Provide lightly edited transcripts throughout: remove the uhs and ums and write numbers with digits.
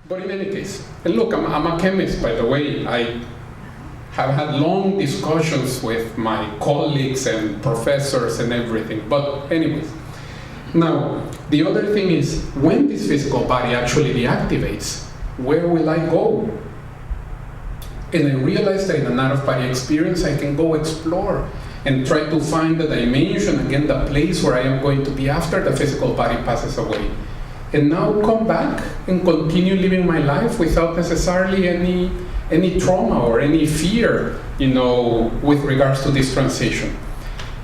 But in any case, and look, I'm a chemist, by the way. I have had long discussions with my colleagues and professors and everything. But anyways, now, the other thing is, when this physical body actually deactivates, where will I go? And I realized that in an out-of-body experience, I can go explore and try to find the dimension, again, the place where I am going to be after the physical body passes away. And now come back and continue living my life without necessarily any trauma or any fear, with regards to this transition.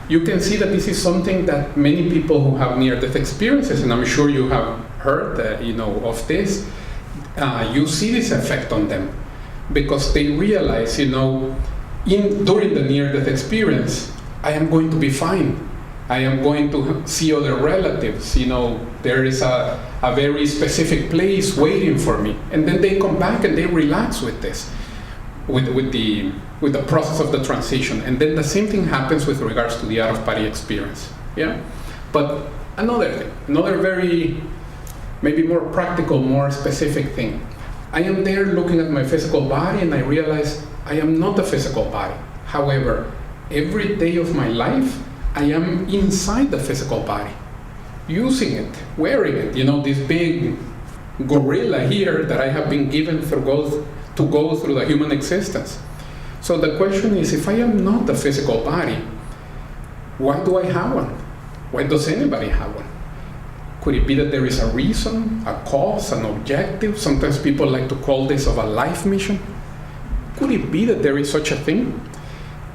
You can see that this is something that many people who have near-death experiences, and I'm sure you have heard, of this, you see this effect on them, because they realize, during the near-death experience, I am going to be fine. I am going to see other relatives. There is a very specific place waiting for me, and then they come back and they relax with this, with the process of the transition. And then the same thing happens with regards to the out-of-body experience. Yeah, but another very maybe more practical, more specific thing. I am there looking at my physical body, and I realize I am not a physical body. However, every day of my life, I am inside the physical body, using it, wearing it. This big gorilla here that I have been given to go through the human existence. So the question is, if I am not the physical body, why do I have one? Why does anybody have one? Could it be that there is a reason, a cause, an objective? Sometimes people like to call this of a life mission. Could it be that there is such a thing?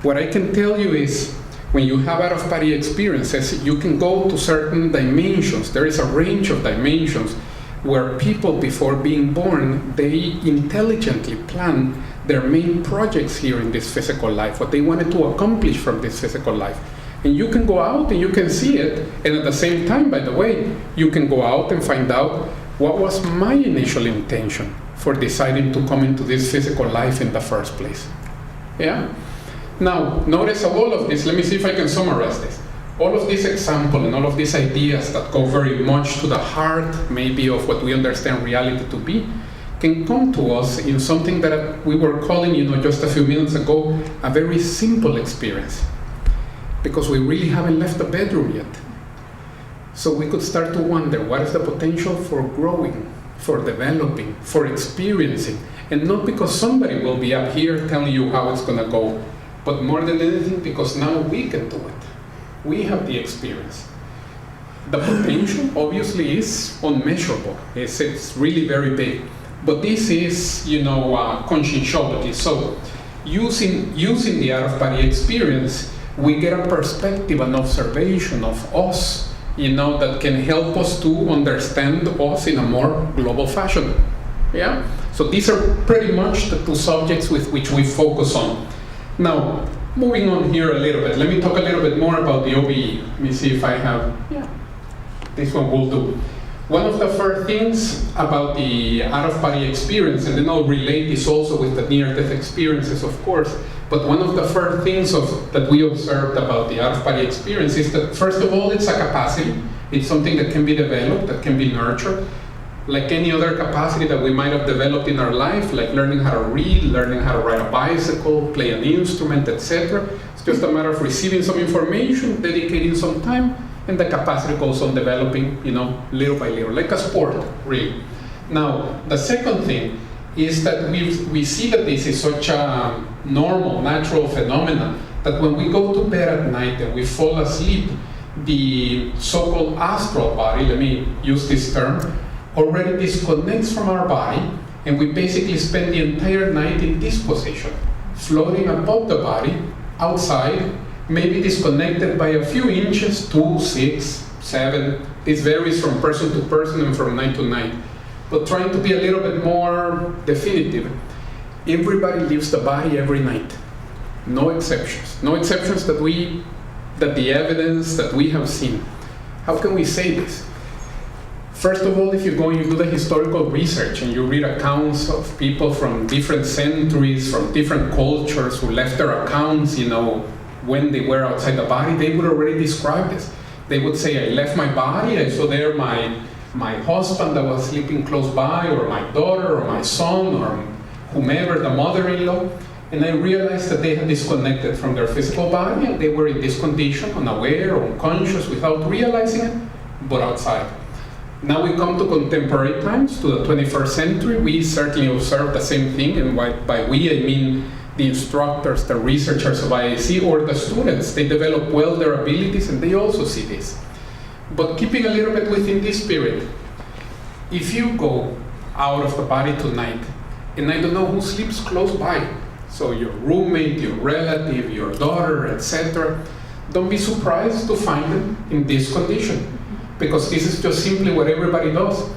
What I can tell you is, when you have out-of-body experiences, you can go to certain dimensions. There is a range of dimensions where people, before being born, they intelligently plan their main projects here in this physical life, what they wanted to accomplish from this physical life. And you can go out and you can see it, and at the same time, by the way, you can go out and find out what was my initial intention for deciding to come into this physical life in the first place. Yeah? Now, notice all of this, let me see if I can summarize this. All of this example and all of these ideas that go very much to the heart, maybe, of what we understand reality to be, can come to us in something that we were calling, just a few minutes ago, a very simple experience. Because we really haven't left the bedroom yet. So we could start to wonder, what is the potential for growing, for developing, for experiencing? And not because somebody will be up here telling you how it's gonna go, but more than anything, because now we can do it. We have the experience. The potential obviously is unmeasurable. It's really very big. But this is, conscientiology. So using the out-of-body experience, we get a perspective, an observation of us, that can help us to understand us in a more global fashion. Yeah? So these are pretty much the two subjects with which we focus on. Now, moving on here a little bit, let me talk a little bit more about the OBE. Let me see if I have, this one will do. One of the first things about the out-of-body experience, and then I'll relate this also with the near-death experiences, of course, but one of the first things that we observed about the out-of-body experience is that, first of all, it's a capacity. It's something that can be developed, that can be nurtured, like any other capacity that we might have developed in our life, like learning how to read, learning how to ride a bicycle, play an instrument, etc. It's just a matter of receiving some information, dedicating some time, and the capacity goes on developing, little by little, like a sport, really. Now, the second thing is that we see that this is such a normal, natural phenomenon that when we go to bed at night and we fall asleep, the so-called astral body, let me use this term, already disconnects from our body, and we basically spend the entire night in this position, floating above the body, outside, maybe disconnected by a few inches, 2, 6, 7. This varies from person to person and from night to night. But trying to be a little bit more definitive, everybody leaves the body every night. No exceptions. No exceptions that the evidence that we have seen. How can we say this? First of all, if you go and you do the historical research and you read accounts of people from different centuries, from different cultures who left their accounts, when they were outside the body, they would already describe this. They would say, I left my body, I saw there my my husband that was sleeping close by, or my daughter, or my son, or whomever, the mother-in-law, and I realized that they had disconnected from their physical body, and they were in this condition, unaware, unconscious, without realizing it, but outside. Now we come to contemporary times, to the 21st century. We certainly observe the same thing, and by we I mean the instructors, the researchers of IAC, or the students. They develop well their abilities, and they also see this. But keeping a little bit within this spirit, if you go out of the body tonight, and I don't know who sleeps close by, so your roommate, your relative, your daughter, etc., don't be surprised to find them in this condition, because this is just simply what everybody does.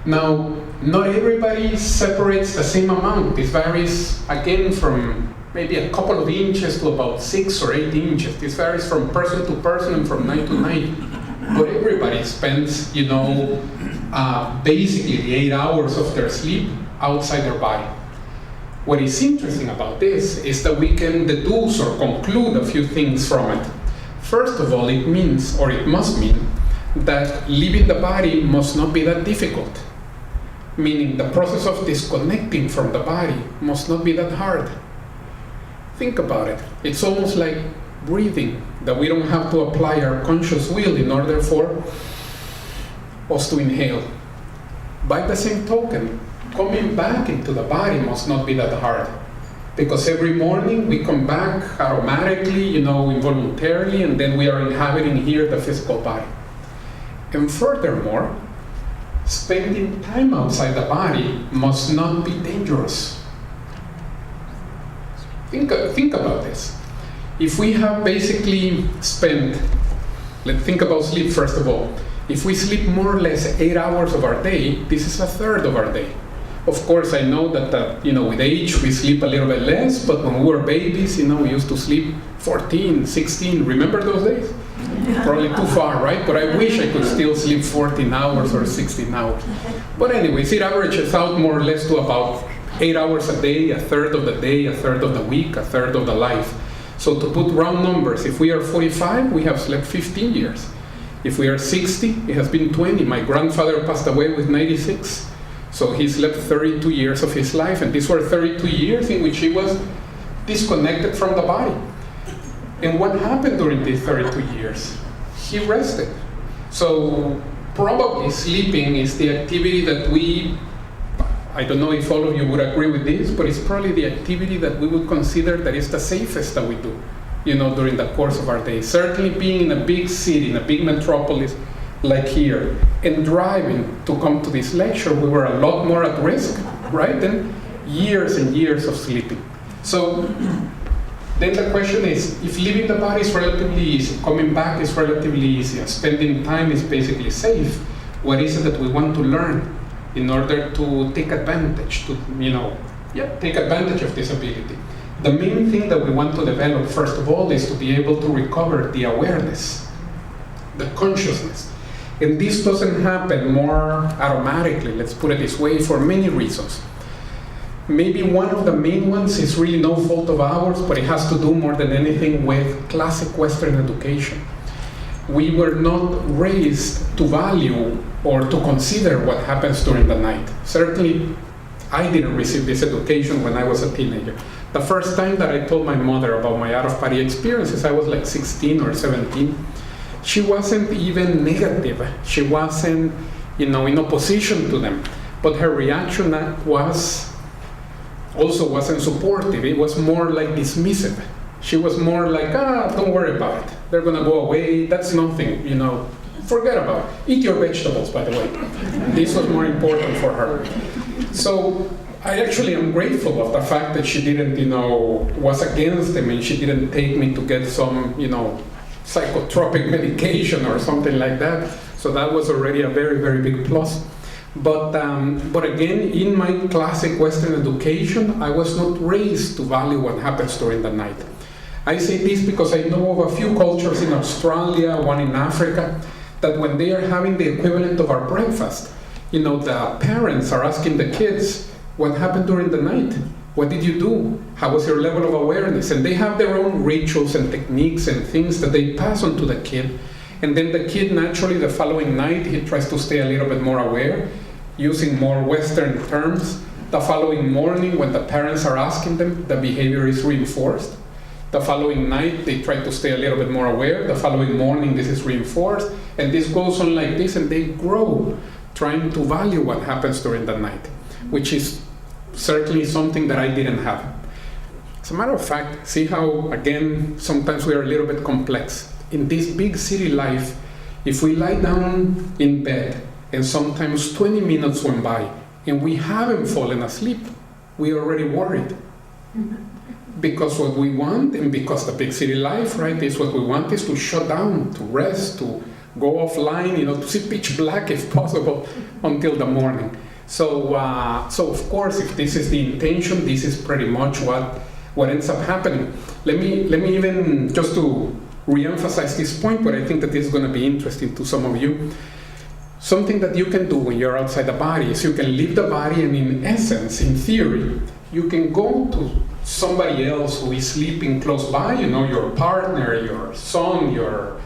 Now, not everybody separates the same amount. This varies, again, from maybe a couple of inches to about 6 or 8 inches. This varies from person to person and from night to night. But everybody spends, basically the 8 hours of their sleep outside their body. What is interesting about this is that we can deduce or conclude a few things from it. First of all, it means, or it must mean, that leaving the body must not be that difficult. Meaning the process of disconnecting from the body must not be that hard. Think about it. It's almost like breathing, that we don't have to apply our conscious will in order for us to inhale. By the same token, coming back into the body must not be that hard. Because every morning we come back automatically, involuntarily, and then we are inhabiting here the physical body. And furthermore, spending time outside the body must not be dangerous. Think about this. If we have basically spent, let's think about sleep first of all. If we sleep more or less 8 hours of our day, this is a third of our day. Of course, I know that with age we sleep a little bit less, but when we were babies, we used to sleep 14, 16. Remember those days? Probably too far, right? But I wish I could still sleep 14 hours or 16 hours. But anyways, it averages out more or less to about 8 hours a day, a third of the day, a third of the week, a third of the life. So to put round numbers, if we are 45, we have slept 15 years. If we are 60, it has been 20. My grandfather passed away with 96. So he slept 32 years of his life, and these were 32 years in which he was disconnected from the body. And what happened during these 32 years? He rested. So probably sleeping is the activity that I don't know if all of you would agree with this, but it's probably the activity that we would consider that is the safest that we do, during the course of our day. Certainly being in a big city, in a big metropolis like here, and driving to come to this lecture, we were a lot more at risk, right, than years and years of sleeping. So then the question is, if leaving the body is relatively easy, coming back is relatively easy, and spending time is basically safe, what is it that we want to learn in order to take advantage, take advantage of this ability? The main thing that we want to develop, first of all, is to be able to recover the awareness, the consciousness. And this doesn't happen more automatically, let's put it this way, for many reasons. Maybe one of the main ones is really no fault of ours, but it has to do more than anything with classic Western education. We were not raised to value or to consider what happens during the night. Certainly, I didn't receive this education when I was a teenager. The first time that I told my mother about my out-of-body experiences, I was like 16 or 17. She wasn't even negative. She wasn't, in opposition to them. But her reaction wasn't supportive. It was more like dismissive. She was more like, don't worry about it. They're gonna go away. That's nothing, Forget about it. Eat your vegetables, by the way. This was more important for her. So I actually am grateful of the fact that she didn't, was against them, and she didn't take me to get some, psychotropic medication or something like that. So that was already a very, very big plus. But again, in my classic Western education, I was not raised to value what happens during the night. I say this because I know of a few cultures in Australia, one in Africa, that when they are having the equivalent of our breakfast, the parents are asking the kids, what happened during the night? What did you do? How was your level of awareness? And they have their own rituals and techniques and things that they pass on to the kid. And then the kid naturally the following night, he tries to stay a little bit more aware, using more Western terms. The following morning, when the parents are asking them, the behavior is reinforced. The following night, they try to stay a little bit more aware. The following morning, this is reinforced. And this goes on like this, and they grow, trying to value what happens during the night, which is certainly something that I didn't have. As a matter of fact, see how, again, sometimes we are a little bit complex. In this big city life, if we lie down in bed and sometimes 20 minutes went by and we haven't fallen asleep, we're already worried. Because what we want, and because the big city life, right, is what we want is to shut down, to rest, to go offline, to see pitch black if possible until the morning. So of course, if this is the intention, this is pretty much what ends up happening. Let me even, just to re-emphasize this point, but I think that this is going to be interesting to some of you. Something that you can do when you're outside the body is you can leave the body, and in essence, in theory, you can go to somebody else who is sleeping close by, your partner, your son, your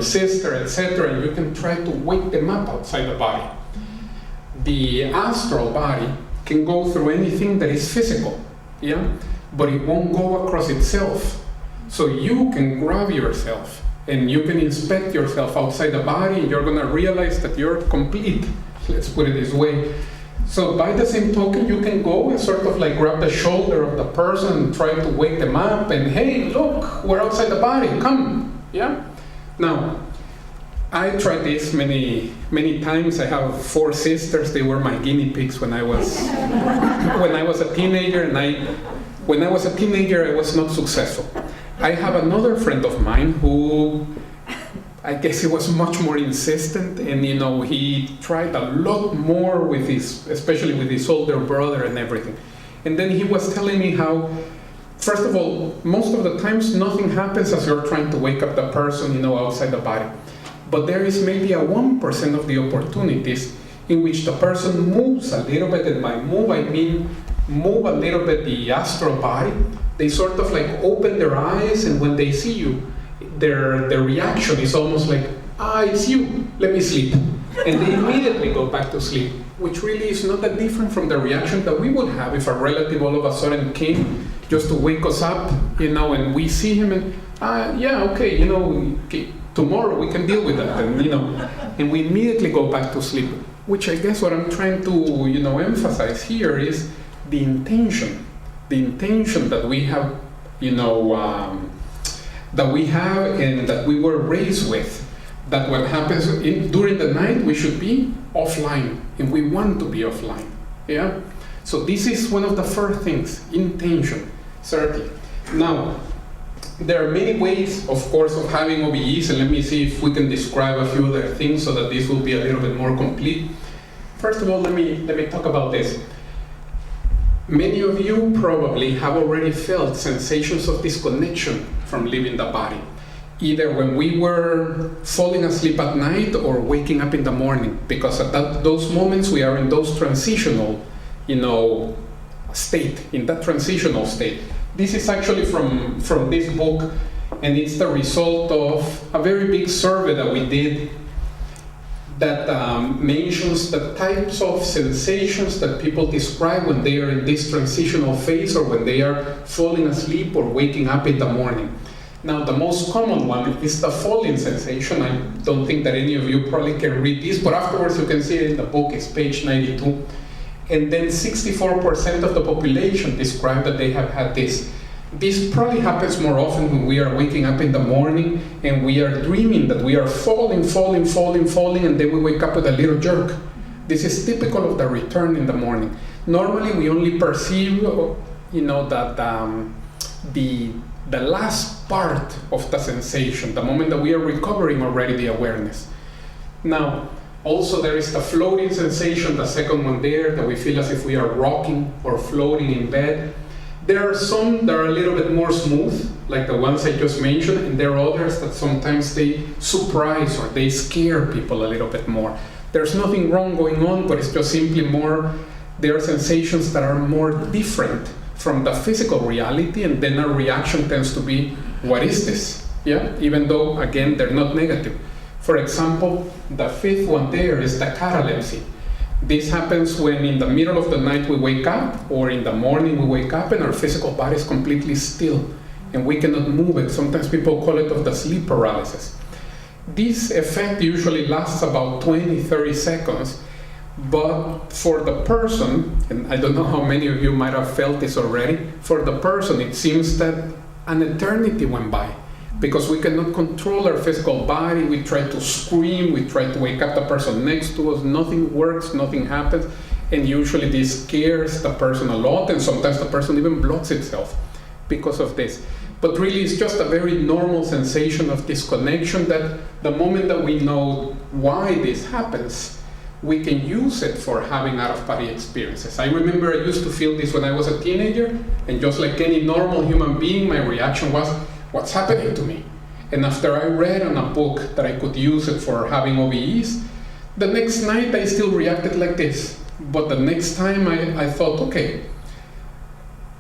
sister, etc., and you can try to wake them up outside the body. The astral body can go through anything that is physical, but it won't go across itself. So you can grab yourself and you can inspect yourself outside the body, and you're going to realize that you're complete. Let's put it this way. So by the same token, you can go and sort of like grab the shoulder of the person and try to wake them up, and hey, look, we're outside the body, come, Now, I tried this many times. I have 4 sisters. They were my guinea pigs when I was a teenager, and when I was a teenager, I was not successful. I have another friend of mine who, I guess he was much more insistent, and he tried a lot more especially with his older brother and everything. And then he was telling me how, first of all, most of the times nothing happens as you're trying to wake up the person, outside the body. But there is maybe a 1% of the opportunities in which the person moves a little bit, and by move I mean move a little bit the astral body. They sort of like open their eyes, and when they see you, their reaction is almost like, it's you, let me sleep. And they immediately go back to sleep, which really is not that different from the reaction that we would have if a relative all of a sudden came just to wake us up, and we see him and, tomorrow we can deal with that, and we immediately go back to sleep, which I guess what I'm trying to, emphasize here is the intention that we have, and that we were raised with, that what happens during the night, we should be offline, and we want to be offline, So this is one of the first things, intention, certainly. Now, there are many ways, of course, of having OBEs, and let me see if we can describe a few other things so that this will be a little bit more complete. First of all, let me talk about this. Many of you probably have already felt sensations of disconnection from leaving the body, either when we were falling asleep at night or waking up in the morning, because at those moments we are in those transitional, state, in that transitional state. This is actually from this book, and it's the result of a very big survey that we did that mentions the types of sensations that people describe when they are in this transitional phase, or when they are falling asleep or waking up in the morning. Now, the most common one is the falling sensation. I don't think that any of you probably can read this, but afterwards you can see it in the book. It's page 92. And then 64% of the population describe that they have had this. This probably happens more often when we are waking up in the morning and we are dreaming that we are falling, and then we wake up with a little jerk. This is typical of the return in the morning. Normally, we only perceive, that the last part of the sensation, the moment that we are recovering already the awareness. Now, also there is the floating sensation, the second one there, that we feel as if we are rocking or floating in bed. There are some that are a little bit more smooth, like the ones I just mentioned, and there are others that sometimes they surprise or they scare people a little bit more. There's nothing wrong going on, but it's just simply more, there are sensations that are more different from the physical reality, and then our reaction tends to be, what is this? Yeah, even though, again, they're not negative. For example, the fifth one there is the catalepsy. This happens when in the middle of the night we wake up, or in the morning we wake up and our physical body is completely still and we cannot move it. Sometimes people call it of the sleep paralysis. This effect usually lasts about 20-30 seconds, but for the person, and I don't know how many of you might have felt this already, for the person it seems that an eternity went by, because we cannot control our physical body. We try to scream, we try to wake up the person next to us, nothing works, nothing happens, and usually this scares the person a lot, and sometimes the person even blocks itself because of this. But really it's just a very normal sensation of disconnection that the moment that we know why this happens, we can use it for having out-of-body experiences. I remember I used to feel this when I was a teenager, and just like any normal human being, my reaction was, what's happening to me? And after I read on a book that I could use it for having OBEs, the next night I still reacted like this. But the next time I thought, okay,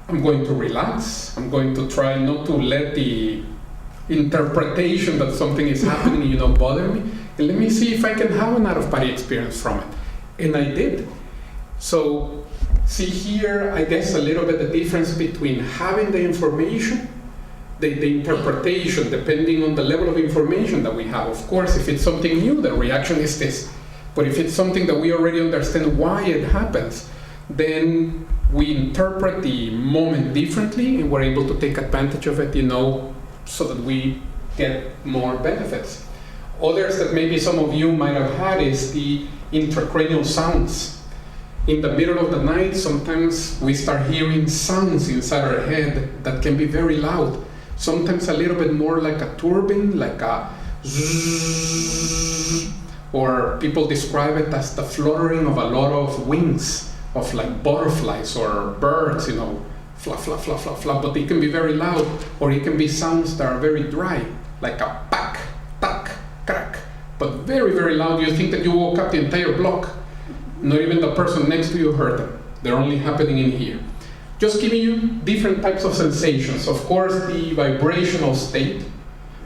I'm going to relax. I'm going to try not to let the interpretation that something is happening, bother me. And let me see if I can have an out-of-body experience from it. And I did. So see here, I guess, a little bit the difference between having the information, the interpretation, depending on the level of information that we have. Of course, if it's something new, the reaction is this. But if it's something that we already understand why it happens, then we interpret the moment differently, and we're able to take advantage of it, so that we get more benefits. Others that maybe some of you might have had is the intracranial sounds. In the middle of the night, sometimes we start hearing sounds inside our head that can be very loud. Sometimes a little bit more like a turbine, like a zzz, or people describe it as the fluttering of a lot of wings of like butterflies or birds, flap, flap, flap, flap, flap, but it can be very loud, or it can be sounds that are very dry, like a pack, tack, crack, but very, very loud. You think that you woke up the entire block. Not even the person next to you heard them. They're only happening in here. Just giving you different types of sensations. Of course, the vibrational state.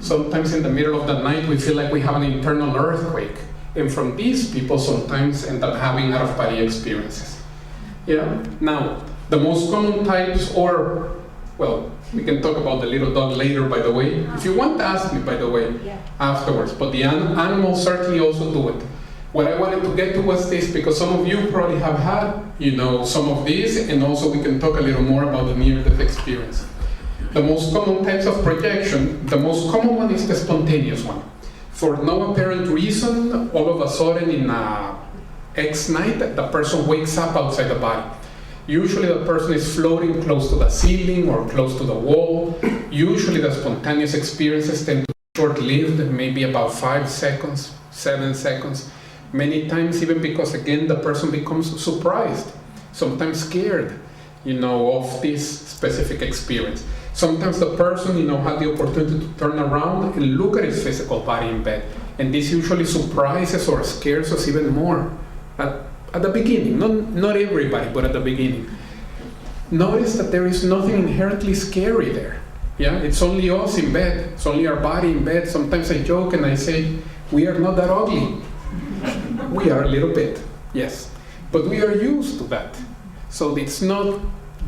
Sometimes in the middle of the night, we feel like we have an internal earthquake. And from these, people sometimes end up having out-of-body experiences. Yeah. Now, the most common types, or, well, we can talk about the little dog later, by the way. If you want to ask me, by the way, afterwards. But the animals certainly also do it. What I wanted to get to was this, because some of you probably have had, some of these, and also we can talk a little more about the near-death experience. The most common types of projection, the most common one is the spontaneous one. For no apparent reason, all of a sudden in a X night, the person wakes up outside the body. Usually the person is floating close to the ceiling or close to the wall. Usually the spontaneous experiences tend to be short-lived, maybe about 5 seconds, 7 seconds. Many times even because, again, the person becomes surprised, sometimes scared, of this specific experience. Sometimes the person, had the opportunity to turn around and look at his physical body in bed. And this usually surprises or scares us even more at the beginning. Not everybody, but at the beginning. Notice that there is nothing inherently scary there. Yeah, it's only us in bed. It's only our body in bed. Sometimes I joke and I say, we are not that ugly. We are a little bit, yes. But we are used to that. So it's not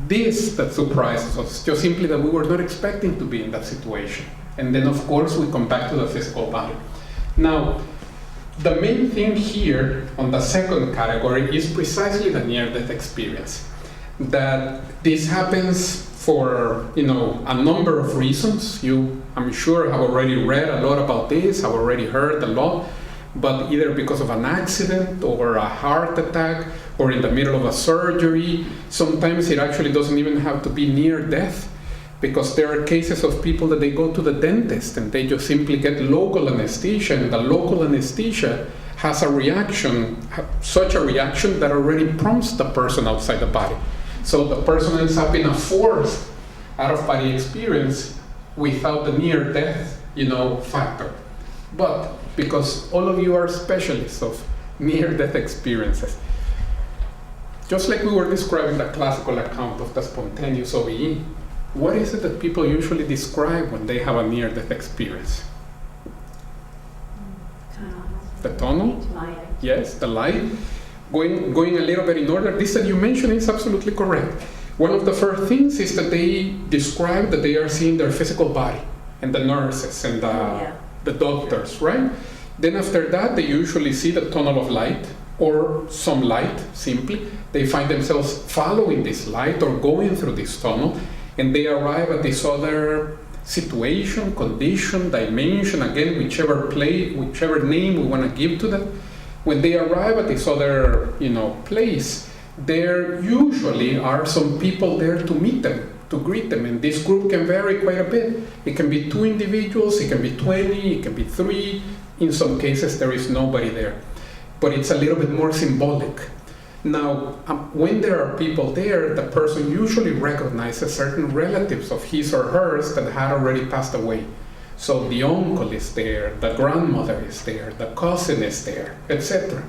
this that surprises us, just simply that we were not expecting to be in that situation. And then, of course, we come back to the physical body. Now, the main thing here on the second category is precisely the near-death experience. That this happens for, a number of reasons. You, I'm sure, have already read a lot about this, have already heard a lot, but either because of an accident or a heart attack or in the middle of a surgery. Sometimes it actually doesn't even have to be near death, because there are cases of people that they go to the dentist and they just simply get local anesthesia, and the local anesthesia has a reaction, such a reaction that already prompts the person outside the body. So the person ends up in a forced out-of-body experience without the near-death, factor. But because all of you are specialists of near-death experiences, just like we were describing the classical account of the spontaneous OBE, what is it that people usually describe when they have a near-death experience? The tunnel? Yes, the light. Going a little bit in order, this that you mentioned is absolutely correct. One of the first things is that they describe that they are seeing their physical body, and the nurses and the doctors, right? Then after that, they usually see the tunnel of light, or some light, simply. They find themselves following this light or going through this tunnel, and they arrive at this other situation, condition, dimension, again, whichever name we want to give to that. When they arrive at this other, place, there usually are some people there to meet them, to greet them, and this group can vary quite a bit. It can be 2 individuals, it can be 20, it can be 3. In some cases, there is nobody there, but it's a little bit more symbolic. Now, when there are people there, the person usually recognizes certain relatives of his or hers that had already passed away. So the uncle is there, the grandmother is there, the cousin is there, etc.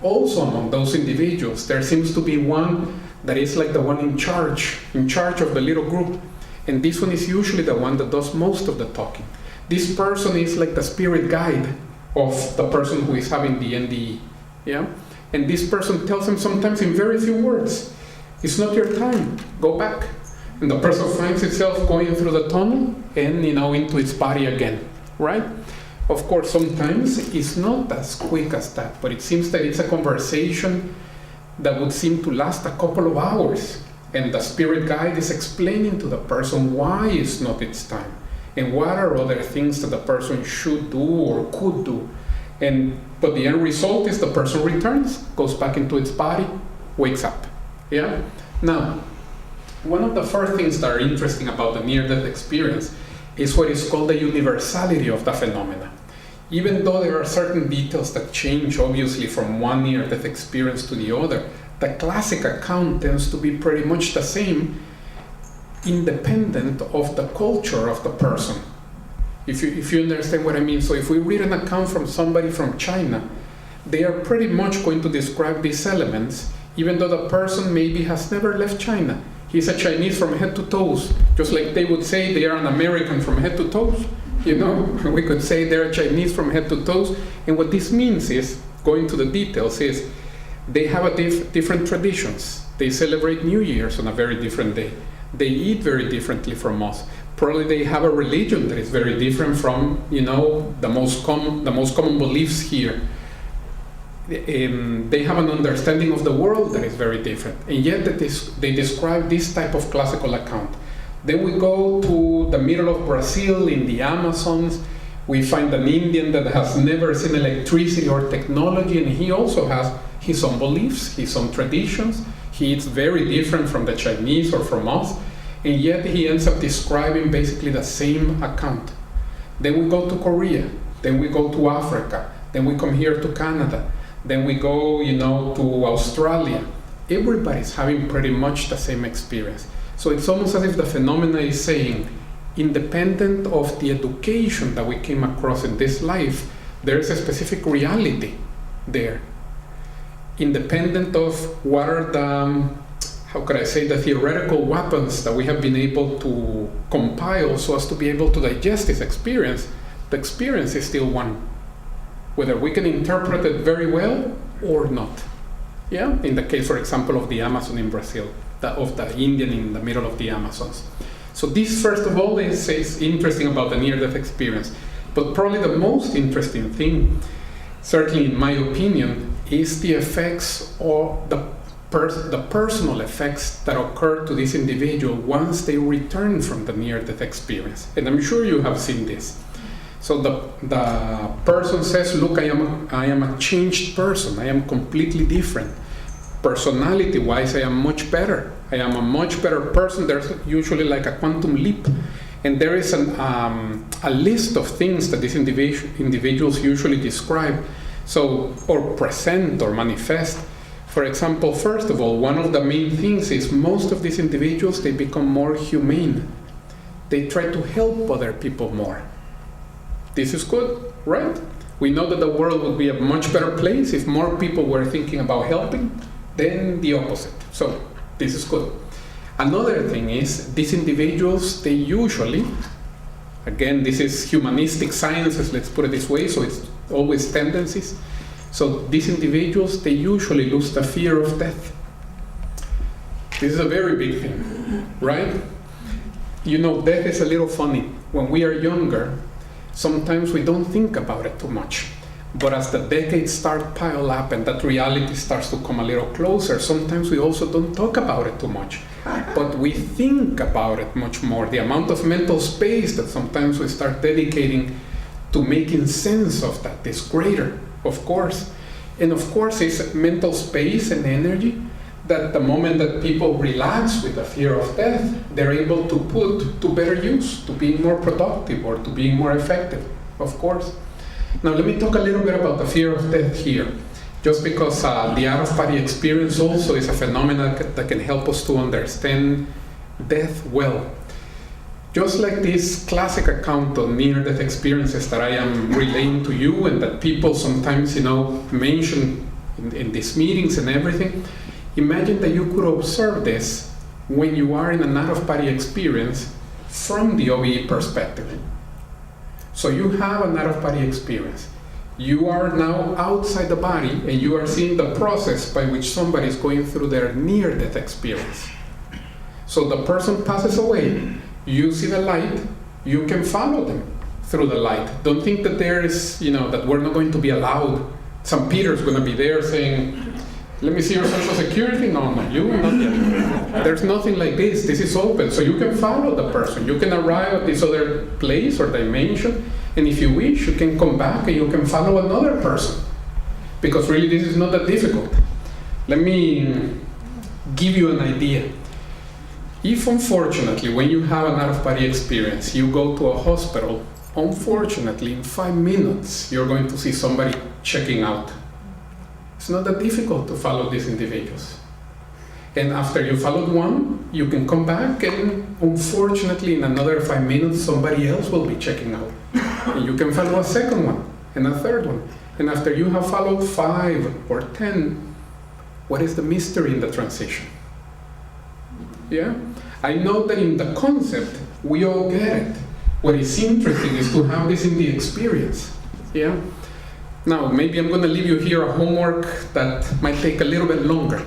Also among those individuals, there seems to be one that is like the one in charge of the little group. And this one is usually the one that does most of the talking. This person is like the spirit guide of the person who is having the NDE. Yeah? And this person tells them sometimes in very few words, it's not your time, go back. And the person finds itself going through the tunnel and into its body again, right? Of course, sometimes it's not as quick as that, but it seems that it's a conversation that would seem to last a couple of hours. And the spirit guide is explaining to the person why it's not its time, and what are other things that the person should do or could do. But the end result is the person returns, goes back into its body, wakes up. Yeah? Now, one of the first things that are interesting about the near-death experience is what is called the universality of the phenomena. Even though there are certain details that change, obviously, from one near-death experience to the other, the classic account tends to be pretty much the same, independent of the culture of the person. If you understand what I mean. So if we read an account from somebody from China, they are pretty much going to describe these elements, even though the person maybe has never left China. He's a Chinese from head to toes, just like they would say they are an American from head to toes. We could say they're Chinese from head to toes. And what this means is, going to the details, is they have a different traditions. They celebrate New Year's on a very different day. They eat very differently from us. Probably they have a religion that is very different from, the most common beliefs here. They have an understanding of the world that is very different, and yet they describe this type of classical account. Then we go to the middle of Brazil in the Amazons. We find an Indian that has never seen electricity or technology, and he also has his own beliefs, his own traditions. He is very different from the Chinese or from us, and yet he ends up describing basically the same account. Then we go to Korea, then we go to Africa, then we come here to Canada. Then we go, to Australia. Everybody's having pretty much the same experience. So it's almost as if the phenomena is saying, independent of the education that we came across in this life, there is a specific reality there. Independent of what are the theoretical weapons that we have been able to compile so as to be able to digest this experience, the experience is still one. Whether we can interpret it very well or not. Yeah? In the case, for example, of the Amazon in Brazil, of the Indian in the middle of the Amazons. So this, first of all, is interesting about the near-death experience. But probably the most interesting thing, certainly in my opinion, is the effects or the personal effects that occur to this individual once they return from the near-death experience. And I'm sure you have seen this. So the person says, look, I am a changed person. I am completely different. Personality-wise, I am much better. I am a much better person. There's usually like a quantum leap. And there is a list of things that these individuals usually describe, or present or manifest. For example, first of all, one of the main things is most of these individuals, they become more humane. They try to help other people more. This is good, right? We know that the world would be a much better place if more people were thinking about helping than the opposite. So this is good. Another thing is, these individuals, they usually, again, this is humanistic sciences, let's put it this way, so it's always tendencies. So these individuals, they usually lose the fear of death. This is a very big thing, right? You know, death is a little funny. When we are younger, sometimes we don't think about it too much. But as the decades start pile up and that reality starts to come a little closer, sometimes we also don't talk about it too much. But we think about it much more. The amount of mental space that sometimes we start dedicating to making sense of that is greater, of course. And of course, it's mental space and energy that the moment that people relax with the fear of death, they're able to put to better use, to being more productive or to being more effective, of course. Now let me talk a little bit about the fear of death here, just because the out-of-body experience also is a phenomenon that can help us to understand death well. Just like this classic account of near-death experiences that I am relaying to you and that people sometimes, mention in these meetings and everything, imagine that you could observe this when you are in an out-of-body experience from the OBE perspective. So you have an out-of-body experience. You are now outside the body and you are seeing the process by which somebody is going through their near-death experience. So the person passes away, you see the light, you can follow them through the light. Don't think that there is, that we're not going to be allowed. Some Peter's going to be there saying, let me see your social security. No, you not yet. There's nothing like this. This is open. So you can follow the person. You can arrive at this other place or dimension. And if you wish, you can come back and you can follow another person. Because really, this is not that difficult. Let me give you an idea. If unfortunately, when you have an out-of-body experience, you go to a hospital, unfortunately, in 5 minutes, you're going to see somebody checking out. It's not that difficult to follow these individuals. And after you followed one, you can come back and unfortunately in another 5 minutes, somebody else will be checking out. And you can follow a second one and a third one. And after you have followed 5 or 10, what is the mystery in the transition? Yeah? I know that in the concept, we all get it. What is interesting is to have this in the experience. Yeah? Now, maybe I'm going to leave you here a homework that might take a little bit longer.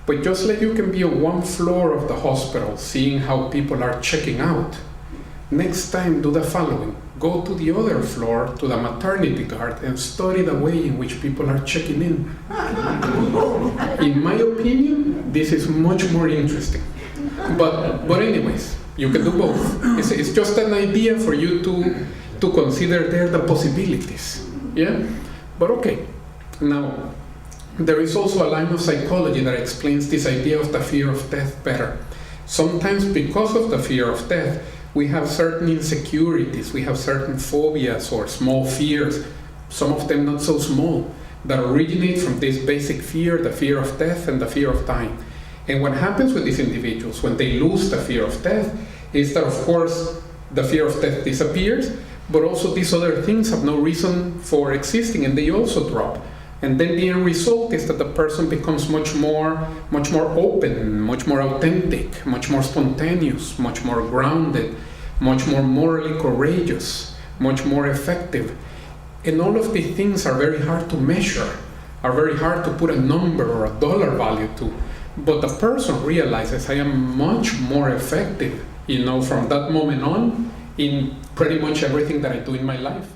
But just like you can be on one floor of the hospital, seeing how people are checking out, next time do the following. Go to the other floor, to the maternity guard, and study the way in which people are checking in. In my opinion, this is much more interesting. But anyways, you can do both. It's just an idea for you to consider there the possibilities. Yeah? But okay, now, there is also a line of psychology that explains this idea of the fear of death better. Sometimes because of the fear of death, we have certain insecurities, we have certain phobias or small fears, some of them not so small, that originate from this basic fear, the fear of death and the fear of dying. And what happens with these individuals when they lose the fear of death is that, of course, the fear of death disappears, but also these other things have no reason for existing and they also drop. And then the end result is that the person becomes much more open, much more authentic, much more spontaneous, much more grounded, much more morally courageous, much more effective. And all of these things are very hard to measure, are very hard to put a number or a dollar value to. But the person realizes, I am much more effective, from that moment on, in pretty much everything that I do in my life.